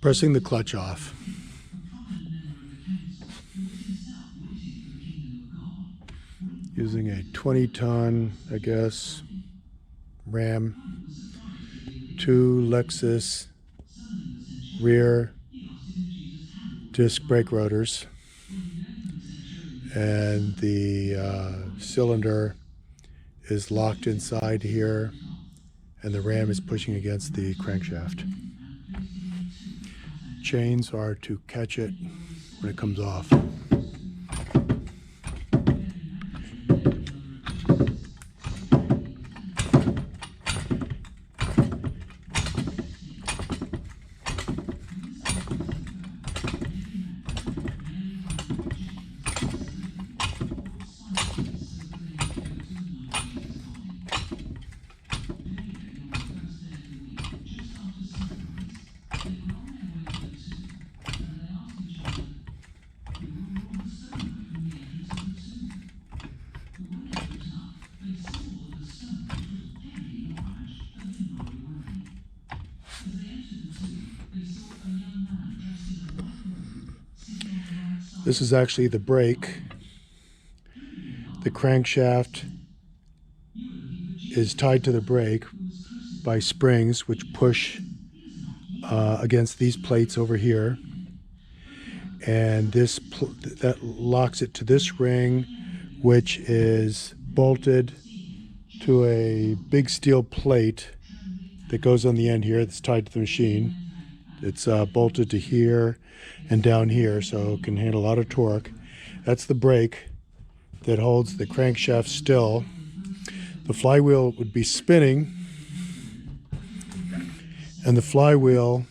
Pressing the clutch off. Using a 20-ton, I guess, Ram, 2 Lexus rear disc brake rotors, and the cylinder is locked inside here, and the ram is pushing against the crankshaft. Chains are to catch it when it comes off. This is actually the brake. The crankshaft is tied to the brake by springs which push against these plates over here, and that locks it to this ring, which is bolted to a big steel plate that goes on the end here that's tied to the machine. It's bolted to here and down here, so it can handle a lot of torque. That's the brake that holds the crankshaft still. The flywheel would be spinning, and the flywheel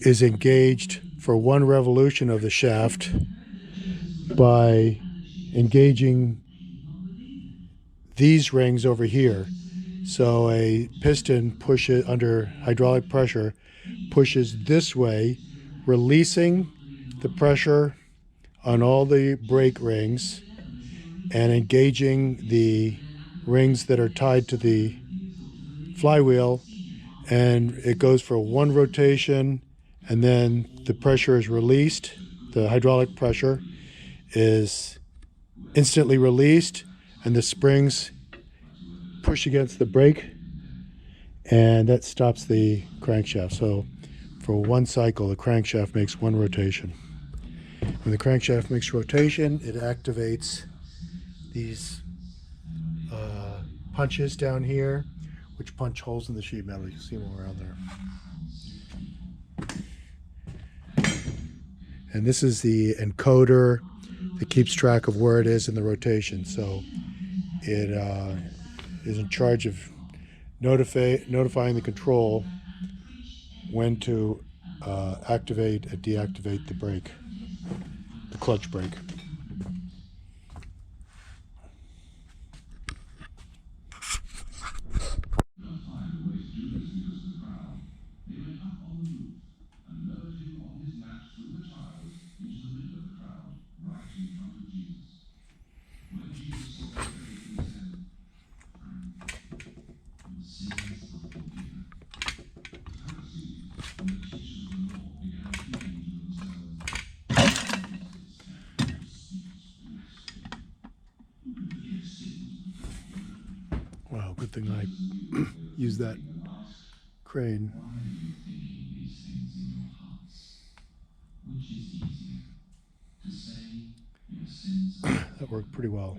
is engaged for 1 revolution of the shaft by engaging these rings over here. So a piston pushes under hydraulic pressure, pushes this way, releasing the pressure on all the brake rings and engaging the rings that are tied to the flywheel, and it goes for 1 rotation, and then the pressure is released. The hydraulic pressure is instantly released, and the springs push against the brake, and that stops the crankshaft. So for 1 cycle, the crankshaft makes 1 rotation. When the crankshaft makes rotation, it activates these punches down here, which punch holes in the sheet metal. You can see them around there. And this is the encoder that keeps track of where it is in the rotation. So it is in charge of notifying the control when to activate and deactivate the brake, the clutch brake. Wow, good thing I used that crane. That worked pretty well.